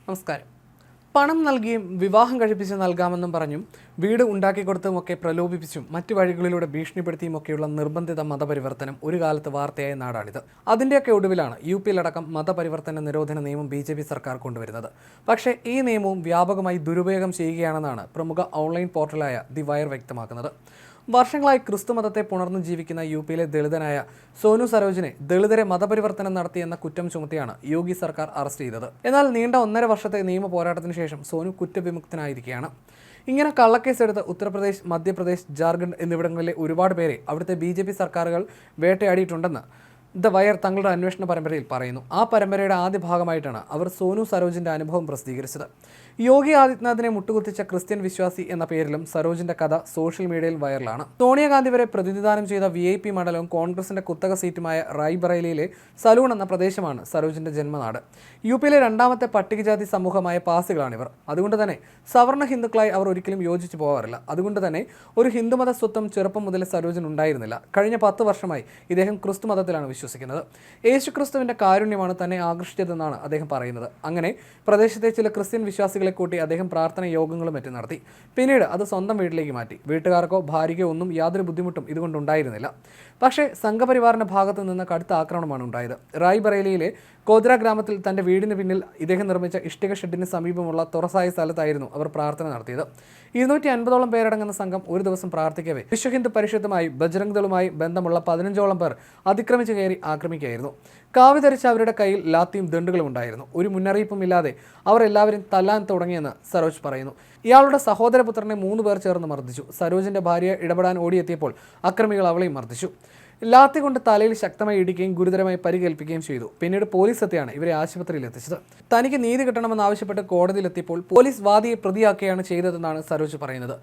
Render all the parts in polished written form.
നമസ്കാരം. പണം നൽകിയും വിവാഹം കഴിപ്പിച്ച് നൽകാമെന്നും പറഞ്ഞും വീട് ഉണ്ടാക്കിക്കൊടുത്തുമൊക്കെ പ്രലോഭിപ്പിച്ചും മറ്റു വഴികളിലൂടെ ഭീഷണിപ്പെടുത്തിയുമൊക്കെയുള്ള നിർബന്ധിത മതപരിവർത്തനം ഒരു കാലത്ത് വാർത്തയായ നാടാണിത്. അതിൻ്റെയൊക്കെ ഒടുവിലാണ് യു.പിയിലടക്കം മതപരിവർത്തന നിരോധന നിയമം ബി.ജെ.പി. സർക്കാർ കൊണ്ടുവരുന്നത്. പക്ഷേ ഈ നിയമവും വ്യാപകമായി ദുരുപയോഗം ചെയ്യുകയാണെന്നാണ് പ്രമുഖ ഓൺലൈൻ പോർട്ടലായ ദി വയർ വ്യക്തമാക്കുന്നത്. വർഷങ്ങളായി ക്രിസ്തുമതത്തെ പുണർന്നു ജീവിക്കുന്ന യു.പിയിലെ ദളിതനായ സോനു സരോജിനെ ദളിതരെ മതപരിവർത്തനം നടത്തിയെന്ന കുറ്റം ചുമത്തിയാണ് യോഗി സർക്കാർ അറസ്റ്റ് ചെയ്തത്. എന്നാൽ നീണ്ട 1.5 വർഷത്തെ നിയമ പോരാട്ടത്തിന് ശേഷം സോനു കുറ്റവിമുക്തനായിരിക്കുകയാണ്. ഇങ്ങനെ കള്ളക്കേസെടുത്ത് ഉത്തർപ്രദേശ്, മധ്യപ്രദേശ്, ജാർഖണ്ഡ് എന്നിവിടങ്ങളിലെ ഒരുപാട് പേരെ അവിടുത്തെ ബി.ജെ.പി. സർക്കാരുകൾ വേട്ടയാടിയിട്ടുണ്ടെന്ന് ദ വയർ തങ്ങളുടെ അന്വേഷണ പരമ്പരയിൽ പറയുന്നു. ആ പരമ്പരയുടെ ആദ്യ ഭാഗമായിട്ടാണ് അവർ സോനു സരോജിൻ്റെ അനുഭവം പ്രസിദ്ധീകരിച്ചത്. യോഗി ആദിത്യനാഥിനെ മുട്ടുകുത്തിച്ച ക്രിസ്ത്യൻ വിശ്വാസി എന്ന പേരിലും സരോജിന്റെ കഥ സോഷ്യൽ മീഡിയയിൽ വൈറലാണ്. സോണിയാഗാന്ധി വരെ പ്രതിനിധാനം ചെയ്ത VIP മണ്ഡലവും കോൺഗ്രസിന്റെ കുത്തക സീറ്റുമായ റായ്ബറേലിയിലെ സലൂൺ എന്ന പ്രദേശമാണ് സരോജിന്റെ ജന്മനാട്. യു.പിയിലെ രണ്ടാമത്തെ പട്ടികജാതി സമൂഹമായ പാസികളാണിവർ. അതുകൊണ്ട് തന്നെ സവർണ ഹിന്ദുക്കളായി അവർ ഒരിക്കലും യോജിച്ചു പോകാറില്ല. അതുകൊണ്ട് തന്നെ ഒരു ഹിന്ദുമത സ്വത്വം ചെറുപ്പം മുതലേ സരോജിന് ഉണ്ടായിരുന്നില്ല. കഴിഞ്ഞ 10 വർഷമായി ഇദ്ദേഹം ക്രിസ്തു മതത്തിലാണ് വിശ്വസിക്കുന്നത്. യേശുക്രിസ്തുവിന്റെ കാരുണ്യമാണ് തന്നെ ആകർഷിച്ചതെന്നാണ് അദ്ദേഹം പറയുന്നത്. അങ്ങനെ പ്രദേശത്തെ ചില ക്രിസ്ത്യൻ വിശ്വാസികളെ കൂട്ടി അദ്ദേഹം പ്രാർത്ഥന യോഗങ്ങളും മറ്റും നടത്തി. പിന്നീട് അത് സ്വന്തം വീട്ടിലേക്ക് മാറ്റി. വീട്ടുകാർക്കോ ഭാര്യയ്ക്കോ ഒന്നും യാതൊരു ബുദ്ധിമുട്ടും ഇതുകൊണ്ടുണ്ടായിരുന്നില്ല. പക്ഷേ സംഘപരിവാറിന്റെ ഭാഗത്തു നിന്ന് കടുത്ത ആക്രമണമാണ് ഉണ്ടായത്. റായ്ബറേലിയിലെ കോദ്ര ഗ്രാമത്തിൽ തന്റെ വീടിന് പിന്നിൽ ഇദ്ദേഹം നിർമ്മിച്ച ഇഷ്ടിക ഷെഡിന് സമീപമുള്ള തുറസായ സ്ഥലത്തായിരുന്നു അവർ പ്രാർത്ഥന നടത്തിയത്. 250ഓളം പേരടങ്ങുന്ന സംഘം ഒരു ദിവസം പ്രാർത്ഥിക്കവേ വിശ്വഹിന്ദു പരിഷത്തുമായി ബജ്രംഗ് ദളുമായി ബന്ധമുള്ള 15ഓളം പേർ അതിക്രമിച്ചു കയറി ആക്രമിക്കുകയായിരുന്നു. കാവി ധരിച്ച അവരുടെ കയ്യിൽ ലാത്തിയും ദണ്ടുകളും ഉണ്ടായിരുന്നു. ഒരു മുന്നറിയിപ്പും ഇല്ലാതെ അവർ എല്ലാവരും തല്ലാൻ തുടങ്ങിയെന്ന് സരോജ് പറയുന്നു. ഇയാളുടെ സഹോദരപുത്രനെ 3 പേർ ചേർന്ന് മർദ്ദിച്ചു. സരോജിന്റെ ഭാര്യ ഇടപെടാൻ ഓടിയെത്തിയപ്പോൾ അക്രമികൾ അവളെയും മർദ്ദിച്ചു. ലാത്തി കൊണ്ട് തലയിൽ ശക്തമായി ഇടിക്കുകയും ഗുരുതരമായി പരിക്കേൽപ്പിക്കുകയും ചെയ്തു. പിന്നീട് പോലീസ് എത്തിയാണ് ഇവരെ ആശുപത്രിയിൽ എത്തിച്ചത്. തനിക്ക് നീതി കിട്ടണമെന്നാവശ്യപ്പെട്ട് കോടതിയിലെത്തിയപ്പോൾ പോലീസ് വാദിയെ പ്രതിയാക്കുകയാണ് ചെയ്തതെന്നാണ് സരോജ് പറയുന്നത്.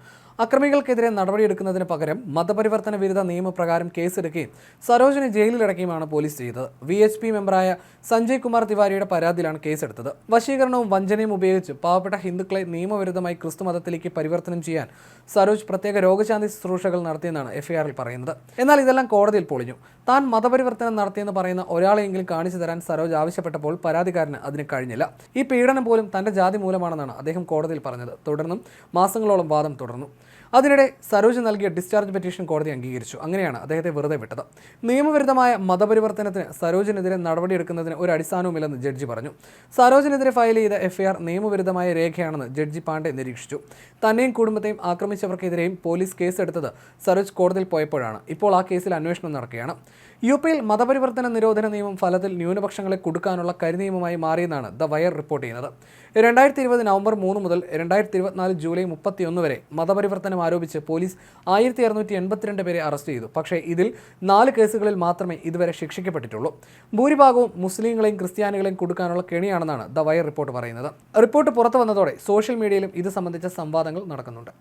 അക്രമികൾക്കെതിരെ നടപടിയെടുക്കുന്നതിന് പകരം മതപരിവർത്തന വിരുദ്ധ നിയമപ്രകാരം കേസെടുക്കുകയും സരോജിനെ ജയിലിലടക്കുകയുമാണ് പോലീസ് ചെയ്തത്. VHP മെമ്പറായ സഞ്ജയ് കുമാർ തിവാരിയുടെ പരാതിയിലാണ് കേസെടുത്തത്. വശീകരണവും വഞ്ചനയും ഉപയോഗിച്ച് പാവപ്പെട്ട ഹിന്ദുക്കളെ നിയമവിരുദ്ധമായി ക്രിസ്തു മതത്തിലേക്ക് പരിവർത്തനം ചെയ്യാൻ സരോജ് പ്രത്യേക രോഗശാന്തി ശുശ്രൂഷകൾ നടത്തിയെന്നാണ് FIR-ൽ പറയുന്നത്. എന്നാൽ ഇതെല്ലാം കോടതിയിൽ പൊളിഞ്ഞു. താൻ മതപരിവർത്തനം നടത്തിയെന്ന് പറയുന്ന ഒരാളെയെങ്കിലും കാണിച്ചു തരാൻ സരോജ് ആവശ്യപ്പെട്ടപ്പോൾ പരാതിക്കാരന് അതിന് കഴിഞ്ഞില്ല. ഈ പീഡനം പോലും തന്റെ ജാതി മൂലമാണെന്നാണ് അദ്ദേഹം കോടതിയിൽ പറഞ്ഞത്. തുടർന്നും മാസങ്ങളോളം വാദം തുടർന്നു. അതിനിടെ സരോജ് നൽകിയ ഡിസ്ചാർജ് പെറ്റീഷൻ കോടതി അംഗീകരിച്ചു. അങ്ങനെയാണ് അദ്ദേഹത്തെ വെറുതെ വിട്ടത്. നിയമവിരുദ്ധമായ മതപരിവർത്തനത്തിന് സരോജിനെതിരെ നടപടിയെടുക്കുന്നതിന് ഒരു അടിസ്ഥാനവുമില്ലെന്ന് ജഡ്ജി പറഞ്ഞു. സരോജിനെതിരെ ഫയൽ ചെയ്ത FIR നിയമവിരുദ്ധമായ രേഖയാണെന്ന് ജഡ്ജി പാണ്ഡെ നിരീക്ഷിച്ചു. തന്നെയും കുടുംബത്തെയും ആക്രമിച്ചവർക്കെതിരെയും പോലീസ് കേസെടുത്തത് സരോജ് കോടതിയിൽ പോയപ്പോഴാണ്. ഇപ്പോൾ ആ കേസിൽ അന്വേഷണം നടക്കുകയാണ്. യു.പിയിൽ മതപരിവർത്തന നിരോധന നിയമം ഫലത്തിൽ ന്യൂനപക്ഷങ്ങളെ കുടുക്കാനുള്ള കരിനിയമമായി മാറിയെന്നാണ് ദ വയർ റിപ്പോർട്ട് ചെയ്യുന്നത്. 2020 നവംബർ 3 മുതൽ 2024 ജൂലൈ 31 വരെ മതപരിവർത്തനം ആരോപിച്ച് പോലീസ് 1682 പേരെ അറസ്റ്റ് ചെയ്തു. പക്ഷേ ഇതിൽ 4 കേസുകളിൽ മാത്രമേ ഇതുവരെ ശിക്ഷിക്കപ്പെട്ടിട്ടുള്ളൂ. ഭൂരിഭാഗവും മുസ്ലിങ്ങളെയും ക്രിസ്ത്യാനികളെയും കുടുക്കാനുള്ള കെണിയാണെന്നാണ് ദ വയർ റിപ്പോർട്ട് പറയുന്നത്. റിപ്പോർട്ട് പുറത്തു വന്നതോടെ സോഷ്യൽ മീഡിയയിലും ഇത് സംബന്ധിച്ച സംവാദങ്ങൾ നടക്കുന്നുണ്ട്.